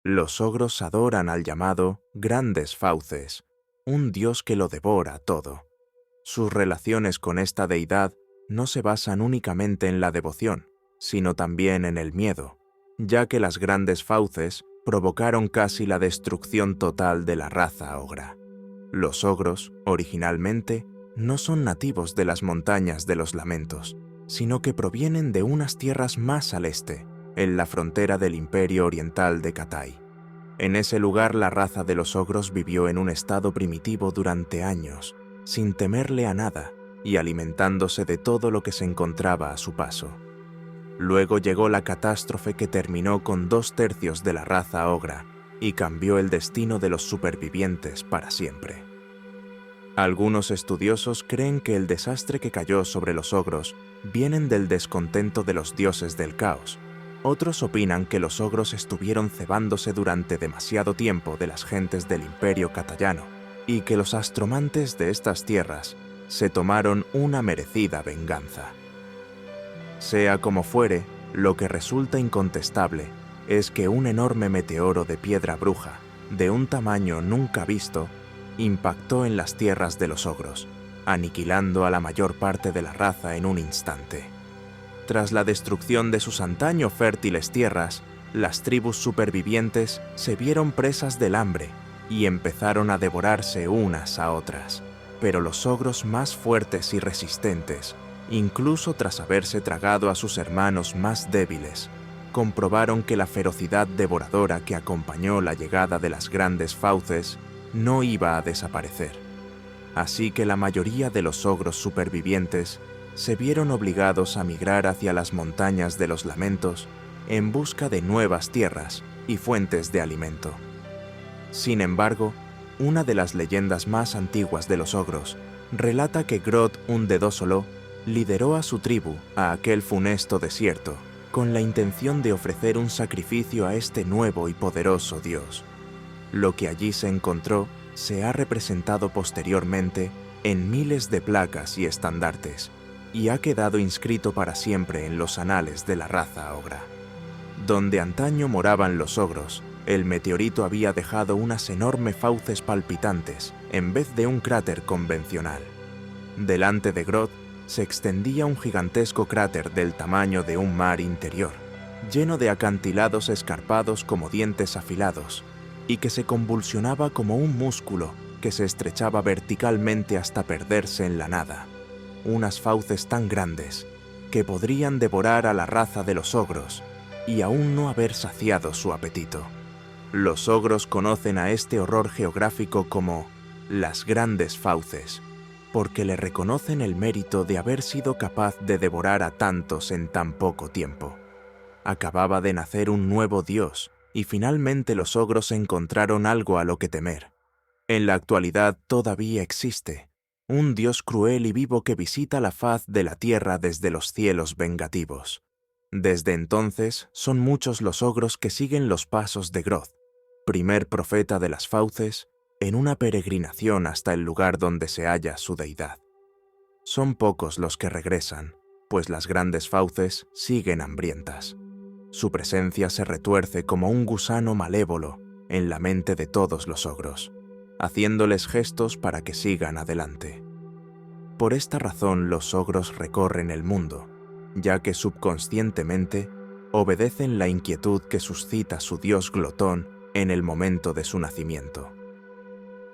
Los ogros adoran al llamado Grandes Fauces, un dios que lo devora todo. Sus relaciones con esta deidad no se basan únicamente en la devoción, sino también en el miedo, ya que las Grandes Fauces provocaron casi la destrucción total de la raza ogra. Los ogros, originalmente, no son nativos de las montañas de los lamentos, sino que provienen de unas tierras más al este, en la frontera del Imperio Oriental de Cathay. En ese lugar la raza de los ogros vivió en un estado primitivo durante años, sin temerle a nada y alimentándose de todo lo que se encontraba a su paso. Luego llegó la catástrofe que terminó con 2/3 de la raza ogra y cambió el destino de los supervivientes para siempre. Algunos estudiosos creen que el desastre que cayó sobre los ogros vienen del descontento de los dioses del caos. Otros opinan que los ogros estuvieron cebándose durante demasiado tiempo de las gentes del Imperio Catayano y que los astromantes de estas tierras se tomaron una merecida venganza. Sea como fuere, lo que resulta incontestable es que un enorme meteoro de piedra bruja, de un tamaño nunca visto, impactó en las tierras de los ogros, aniquilando a la mayor parte de la raza en un instante. Tras la destrucción de sus antaño fértiles tierras, las tribus supervivientes se vieron presas del hambre y empezaron a devorarse unas a otras. Pero los ogros más fuertes y resistentes, incluso tras haberse tragado a sus hermanos más débiles, comprobaron que la ferocidad devoradora que acompañó la llegada de las Grandes Fauces no iba a desaparecer. Así que la mayoría de los ogros supervivientes se vieron obligados a migrar hacia las montañas de los lamentos en busca de nuevas tierras y fuentes de alimento. Sin embargo, una de las leyendas más antiguas de los ogros relata que Grod Undedosolo lideró a su tribu a aquel funesto desierto con la intención de ofrecer un sacrificio a este nuevo y poderoso dios. Lo que allí se encontró se ha representado posteriormente en miles de placas y estandartes, y ha quedado inscrito para siempre en los anales de la raza ogra. Donde antaño moraban los ogros, el meteorito había dejado unas enormes fauces palpitantes en vez de un cráter convencional. Delante de Grod se extendía un gigantesco cráter del tamaño de un mar interior, lleno de acantilados escarpados como dientes afilados, y que se convulsionaba como un músculo que se estrechaba verticalmente hasta perderse en la nada. Unas fauces tan grandes que podrían devorar a la raza de los ogros y aún no haber saciado su apetito. Los ogros conocen a este horror geográfico como las Grandes Fauces, porque le reconocen el mérito de haber sido capaz de devorar a tantos en tan poco tiempo. Acababa de nacer un nuevo dios, y finalmente los ogros encontraron algo a lo que temer. En la actualidad todavía existe un dios cruel y vivo que visita la faz de la tierra desde los cielos vengativos. Desde entonces son muchos los ogros que siguen los pasos de Grod, primer profeta de las fauces, en una peregrinación hasta el lugar donde se halla su deidad. Son pocos los que regresan, pues las Grandes Fauces siguen hambrientas. Su presencia se retuerce como un gusano malévolo en la mente de todos los ogros, haciéndoles gestos para que sigan adelante. Por esta razón los ogros recorren el mundo, ya que subconscientemente obedecen la inquietud que suscita su dios glotón en el momento de su nacimiento.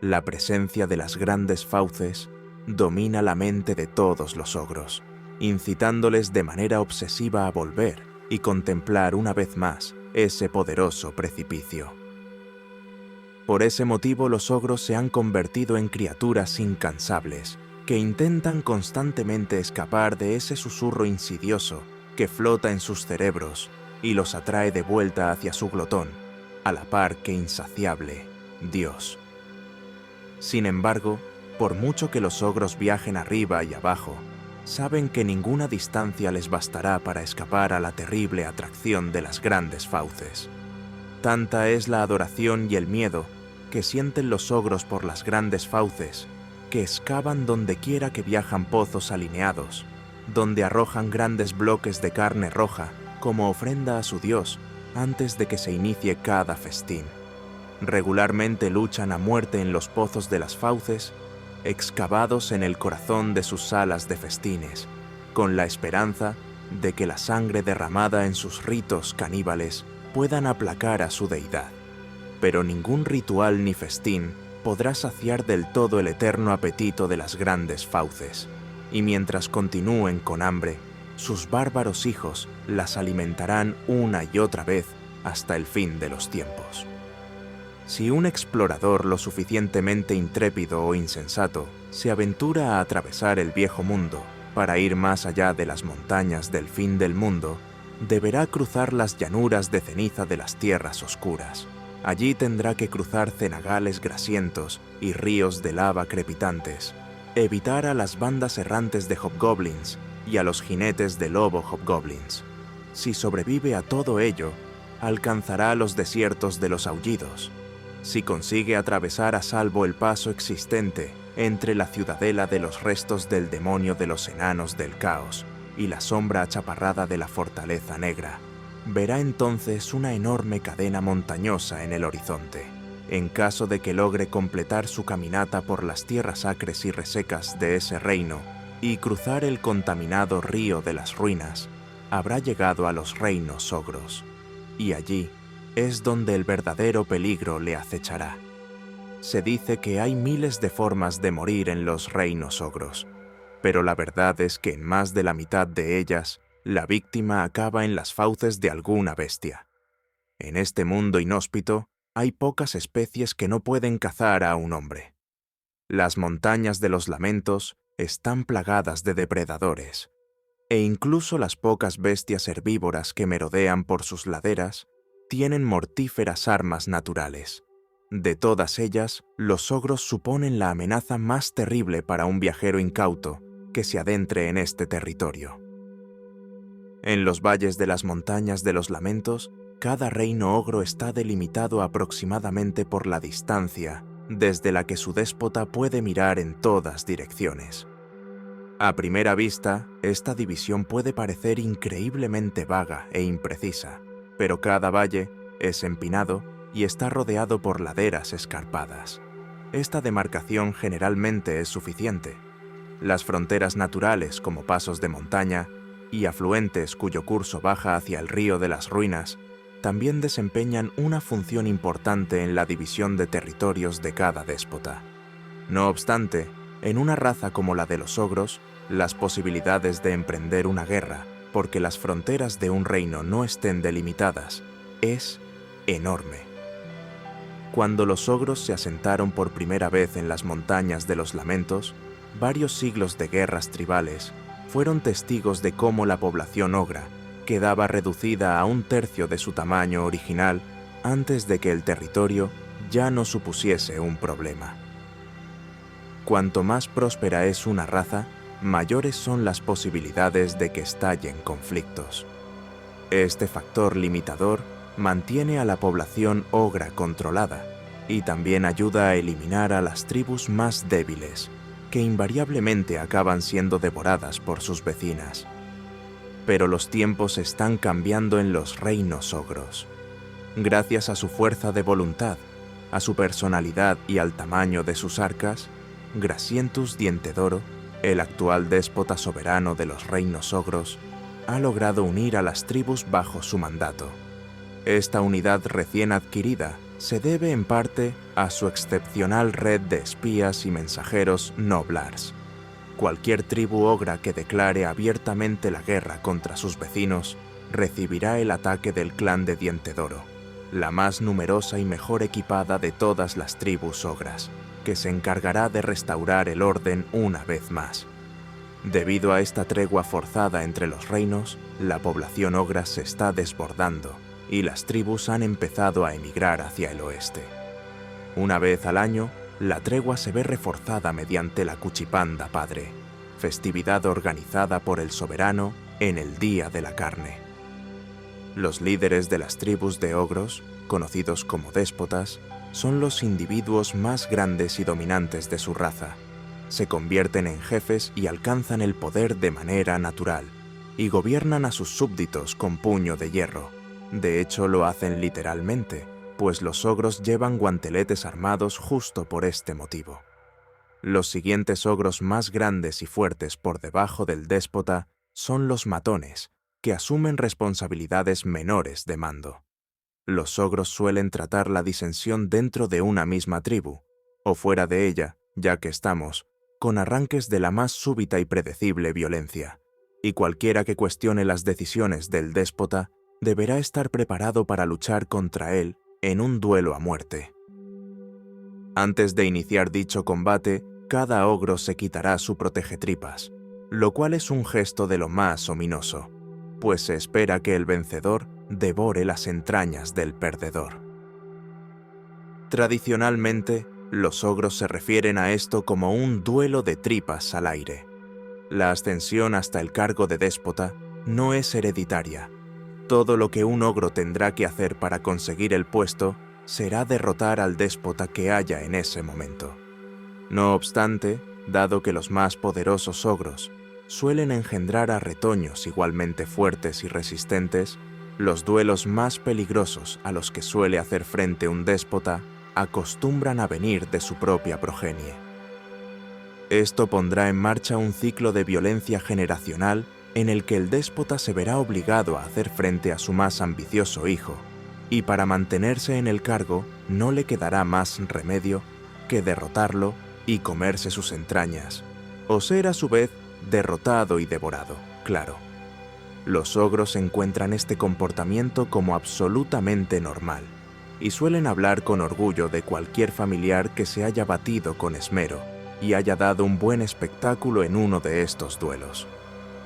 La presencia de las Grandes Fauces domina la mente de todos los ogros, incitándoles de manera obsesiva a volver y contemplar una vez más ese poderoso precipicio. Por ese motivo los ogros se han convertido en criaturas incansables que intentan constantemente escapar de ese susurro insidioso que flota en sus cerebros y los atrae de vuelta hacia su glotón, a la par que insaciable Dios. Sin embargo, por mucho que los ogros viajen arriba y abajo, saben que ninguna distancia les bastará para escapar a la terrible atracción de las Grandes Fauces. Tanta es la adoración y el miedo que sienten los ogros por las Grandes Fauces, que excavan donde quiera que viajan pozos alineados, donde arrojan grandes bloques de carne roja como ofrenda a su dios, antes de que se inicie cada festín. Regularmente luchan a muerte en los pozos de las fauces, excavados en el corazón de sus salas de festines, con la esperanza de que la sangre derramada en sus ritos caníbales puedan aplacar a su deidad. Pero ningún ritual ni festín podrá saciar del todo el eterno apetito de las grandes fauces, y mientras continúen con hambre, sus bárbaros hijos las alimentarán una y otra vez hasta el fin de los tiempos. Si un explorador lo suficientemente intrépido o insensato se aventura a atravesar el viejo mundo para ir más allá de las montañas del fin del mundo, deberá cruzar las llanuras de ceniza de las tierras oscuras. Allí tendrá que cruzar cenagales grasientos y ríos de lava crepitantes, evitar a las bandas errantes de hobgoblins y a los jinetes de lobo hobgoblins. Si sobrevive a todo ello, alcanzará los desiertos de los aullidos. Si consigue atravesar a salvo el paso existente entre la ciudadela de los restos del demonio de los enanos del caos y la sombra achaparrada de la fortaleza negra, verá entonces una enorme cadena montañosa en el horizonte. En caso de que logre completar su caminata por las tierras acres y resecas de ese reino y cruzar el contaminado río de las ruinas, habrá llegado a los reinos ogros, y allí es donde el verdadero peligro le acechará. Se dice que hay miles de formas de morir en los reinos ogros, pero la verdad es que en más de la mitad de ellas, la víctima acaba en las fauces de alguna bestia. En este mundo inhóspito, hay pocas especies que no pueden cazar a un hombre. Las montañas de los lamentos están plagadas de depredadores, e incluso las pocas bestias herbívoras que merodean por sus laderas tienen mortíferas armas naturales. De todas ellas, los ogros suponen la amenaza más terrible para un viajero incauto que se adentre en este territorio. En los valles de las montañas de los lamentos, cada reino ogro está delimitado aproximadamente por la distancia desde la que su déspota puede mirar en todas direcciones. A primera vista, esta división puede parecer increíblemente vaga e imprecisa, pero cada valle es empinado y está rodeado por laderas escarpadas. Esta demarcación generalmente es suficiente. Las fronteras naturales, como pasos de montaña y afluentes cuyo curso baja hacia el río de las ruinas, también desempeñan una función importante en la división de territorios de cada déspota. No obstante, en una raza como la de los ogros, las posibilidades de emprender una guerra porque las fronteras de un reino no estén delimitadas es enorme. Cuando los ogros se asentaron por primera vez en las montañas de los lamentos, varios siglos de guerras tribales fueron testigos de cómo la población ogra quedaba reducida a un tercio de su tamaño original antes de que el territorio ya no supusiese un problema. Cuanto más próspera es una raza, mayores son las posibilidades de que estallen conflictos. Este factor limitador mantiene a la población ogra controlada y también ayuda a eliminar a las tribus más débiles, que invariablemente acaban siendo devoradas por sus vecinas. Pero los tiempos están cambiando en los reinos ogros. Gracias a su fuerza de voluntad, a su personalidad y al tamaño de sus arcas, Grasientus Dientedoro, el actual déspota soberano de los reinos ogros, ha logrado unir a las tribus bajo su mandato. Esta unidad recién adquirida se debe en parte a su excepcional red de espías y mensajeros noblars. Cualquier tribu ogra que declare abiertamente la guerra contra sus vecinos recibirá el ataque del clan de Dientedoro, la más numerosa y mejor equipada de todas las tribus ogras, que se encargará de restaurar el orden una vez más. Debido a esta tregua forzada entre los reinos, la población ogra se está desbordando y las tribus han empezado a emigrar hacia el oeste. Una vez al año, la tregua se ve reforzada mediante la Cuchipanda Padre, festividad organizada por el soberano en el Día de la Carne. Los líderes de las tribus de ogros, conocidos como déspotas, son los individuos más grandes y dominantes de su raza. Se convierten en jefes y alcanzan el poder de manera natural, y gobiernan a sus súbditos con puño de hierro, De hecho, lo hacen literalmente, pues los ogros llevan guanteletes armados justo por este motivo. Los siguientes ogros más grandes y fuertes por debajo del déspota son los matones, que asumen responsabilidades menores de mando. Los ogros suelen tratar la disensión dentro de una misma tribu, o fuera de ella, ya que estamos, con arranques de la más súbita y predecible violencia, y cualquiera que cuestione las decisiones del déspota deberá estar preparado para luchar contra él en un duelo a muerte. Antes de iniciar dicho combate, cada ogro se quitará su protegetripas, lo cual es un gesto de lo más ominoso, pues se espera que el vencedor devore las entrañas del perdedor. Tradicionalmente, los ogros se refieren a esto como un duelo de tripas al aire. La ascensión hasta el cargo de déspota no es hereditaria. Todo lo que un ogro tendrá que hacer para conseguir el puesto será derrotar al déspota que haya en ese momento. No obstante, dado que los más poderosos ogros suelen engendrar a retoños igualmente fuertes y resistentes, los duelos más peligrosos a los que suele hacer frente un déspota acostumbran a venir de su propia progenie. Esto pondrá en marcha un ciclo de violencia generacional en el que el déspota se verá obligado a hacer frente a su más ambicioso hijo, y para mantenerse en el cargo no le quedará más remedio que derrotarlo y comerse sus entrañas, o ser a su vez derrotado y devorado, claro. Los ogros encuentran este comportamiento como absolutamente normal, y suelen hablar con orgullo de cualquier familiar que se haya batido con esmero y haya dado un buen espectáculo en uno de estos duelos.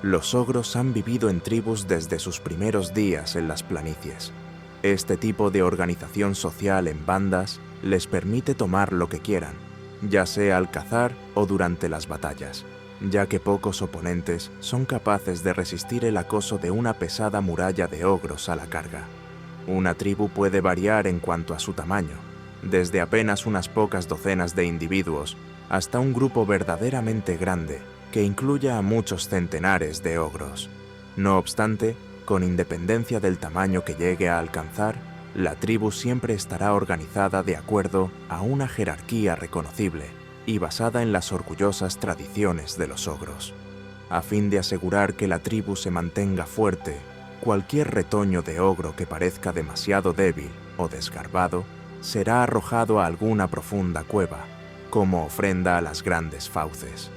Los ogros han vivido en tribus desde sus primeros días en las planicies. Este tipo de organización social en bandas les permite tomar lo que quieran, ya sea al cazar o durante las batallas, ya que pocos oponentes son capaces de resistir el acoso de una pesada muralla de ogros a la carga. Una tribu puede variar en cuanto a su tamaño, desde apenas unas pocas docenas de individuos hasta un grupo verdaderamente grande que incluya a muchos centenares de ogros. No obstante, con independencia del tamaño que llegue a alcanzar, la tribu siempre estará organizada de acuerdo a una jerarquía reconocible y basada en las orgullosas tradiciones de los ogros. A fin de asegurar que la tribu se mantenga fuerte, cualquier retoño de ogro que parezca demasiado débil o desgarbado será arrojado a alguna profunda cueva, como ofrenda a las grandes fauces.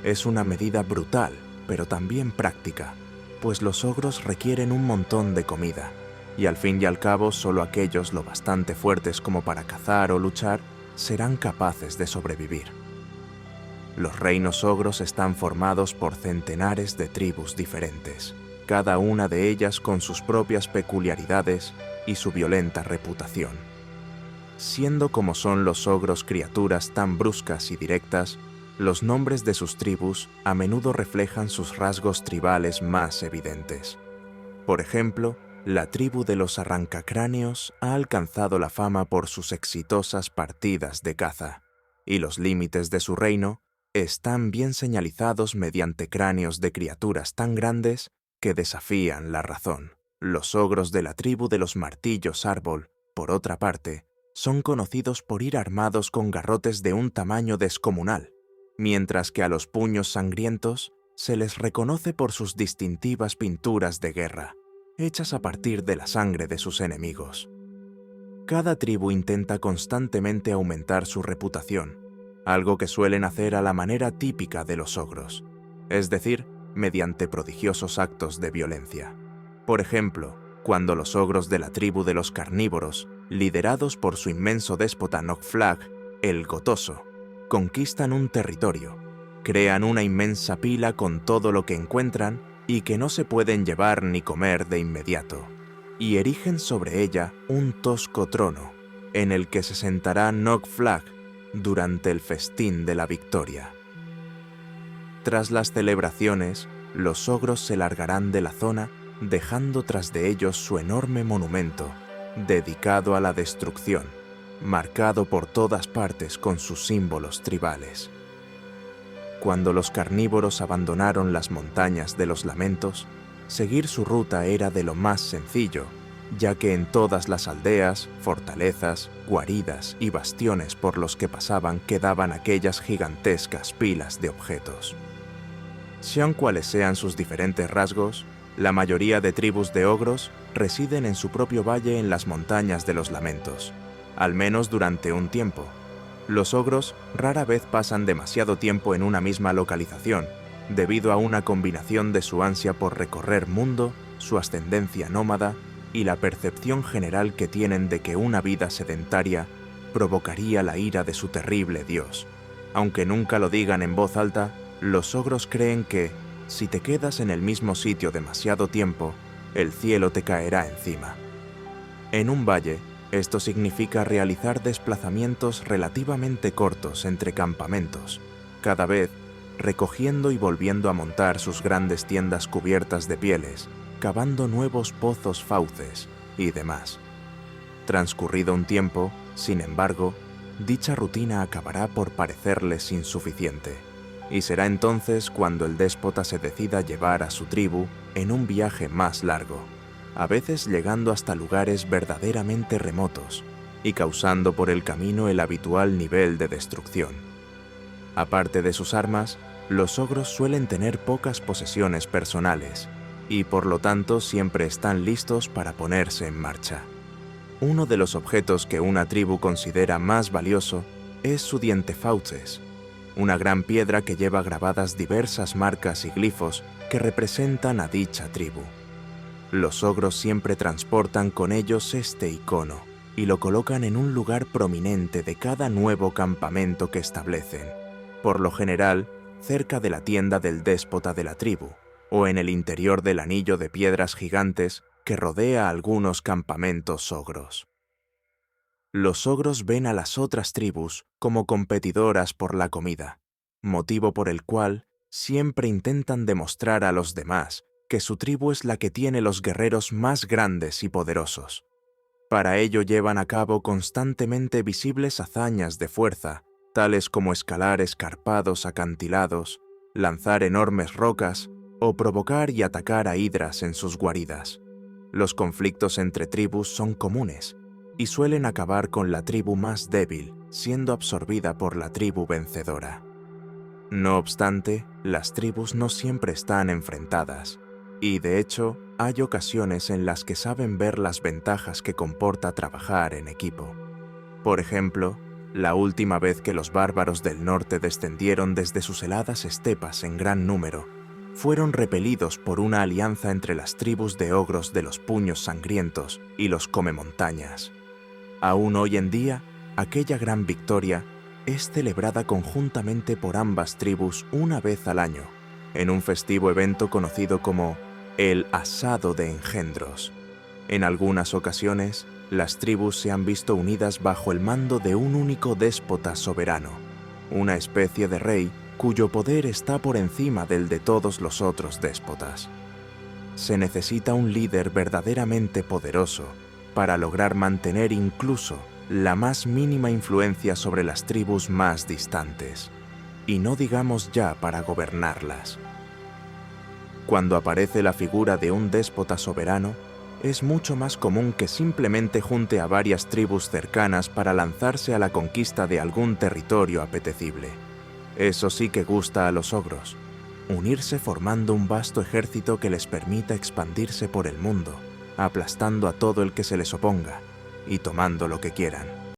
Es una medida brutal, pero también práctica, pues los ogros requieren un montón de comida, y al fin y al cabo solo aquellos lo bastante fuertes como para cazar o luchar serán capaces de sobrevivir. Los reinos ogros están formados por centenares de tribus diferentes, cada una de ellas con sus propias peculiaridades y su violenta reputación. Siendo como son los ogros criaturas tan bruscas y directas, los nombres de sus tribus a menudo reflejan sus rasgos tribales más evidentes. Por ejemplo, la tribu de los arrancacráneos ha alcanzado la fama por sus exitosas partidas de caza, y los límites de su reino están bien señalizados mediante cráneos de criaturas tan grandes que desafían la razón. Los ogros de la tribu de los martillos árbol, por otra parte, son conocidos por ir armados con garrotes de un tamaño descomunal, mientras que a los puños sangrientos se les reconoce por sus distintivas pinturas de guerra, hechas a partir de la sangre de sus enemigos. Cada tribu intenta constantemente aumentar su reputación, algo que suelen hacer a la manera típica de los ogros, es decir, mediante prodigiosos actos de violencia. Por ejemplo, cuando los ogros de la tribu de los carnívoros, liderados por su inmenso déspota Nok-Flag, el Gotoso, conquistan un territorio, crean una inmensa pila con todo lo que encuentran y que no se pueden llevar ni comer de inmediato, y erigen sobre ella un tosco trono, en el que se sentará Nok-Flag durante el festín de la victoria. Tras las celebraciones, los ogros se largarán de la zona, dejando tras de ellos su enorme monumento, dedicado a la destrucción, marcado por todas partes con sus símbolos tribales. Cuando los carnívoros abandonaron las montañas de los lamentos, seguir su ruta era de lo más sencillo, ya que en todas las aldeas, fortalezas, guaridas y bastiones por los que pasaban quedaban aquellas gigantescas pilas de objetos. Sean cuales sean sus diferentes rasgos, la mayoría de tribus de ogros residen en su propio valle en las montañas de los lamentos, al menos durante un tiempo. Los ogros rara vez pasan demasiado tiempo en una misma localización, debido a una combinación de su ansia por recorrer mundo, su ascendencia nómada y la percepción general que tienen de que una vida sedentaria provocaría la ira de su terrible dios. Aunque nunca lo digan en voz alta, los ogros creen que, si te quedas en el mismo sitio demasiado tiempo, el cielo te caerá encima. En un valle, esto significa realizar desplazamientos relativamente cortos entre campamentos, cada vez recogiendo y volviendo a montar sus grandes tiendas cubiertas de pieles, cavando nuevos pozos fauces y demás. Transcurrido un tiempo, sin embargo, dicha rutina acabará por parecerles insuficiente, y será entonces cuando el déspota se decida llevar a su tribu en un viaje más largo, a veces llegando hasta lugares verdaderamente remotos y causando por el camino el habitual nivel de destrucción. Aparte de sus armas, los ogros suelen tener pocas posesiones personales y por lo tanto siempre están listos para ponerse en marcha. Uno de los objetos que una tribu considera más valioso es su diente fauces, una gran piedra que lleva grabadas diversas marcas y glifos que representan a dicha tribu. Los ogros siempre transportan con ellos este icono y lo colocan en un lugar prominente de cada nuevo campamento que establecen, por lo general cerca de la tienda del déspota de la tribu, o en el interior del anillo de piedras gigantes que rodea algunos campamentos ogros. Los ogros ven a las otras tribus como competidoras por la comida, motivo por el cual siempre intentan demostrar a los demás que su tribu es la que tiene los guerreros más grandes y poderosos. Para ello llevan a cabo constantemente visibles hazañas de fuerza, tales como escalar escarpados acantilados, lanzar enormes rocas o provocar y atacar a hidras en sus guaridas. Los conflictos entre tribus son comunes y suelen acabar con la tribu más débil siendo absorbida por la tribu vencedora. No obstante, las tribus no siempre están enfrentadas, y de hecho hay ocasiones en las que saben ver las ventajas que comporta trabajar en equipo. Por ejemplo, la última vez que los bárbaros del norte descendieron desde sus heladas estepas en gran número, fueron repelidos por una alianza entre las tribus de ogros de los puños sangrientos y los comemontañas. Aún hoy en día, aquella gran victoria es celebrada conjuntamente por ambas tribus una vez al año, en un festivo evento conocido como el Asado de Engendros. En algunas ocasiones, las tribus se han visto unidas bajo el mando de un único déspota soberano, una especie de rey cuyo poder está por encima del de todos los otros déspotas. Se necesita un líder verdaderamente poderoso para lograr mantener incluso la más mínima influencia sobre las tribus más distantes, y no digamos ya para gobernarlas. Cuando aparece la figura de un déspota soberano, es mucho más común que simplemente junte a varias tribus cercanas para lanzarse a la conquista de algún territorio apetecible. Eso sí que gusta a los ogros, unirse formando un vasto ejército que les permita expandirse por el mundo, aplastando a todo el que se les oponga y tomando lo que quieran.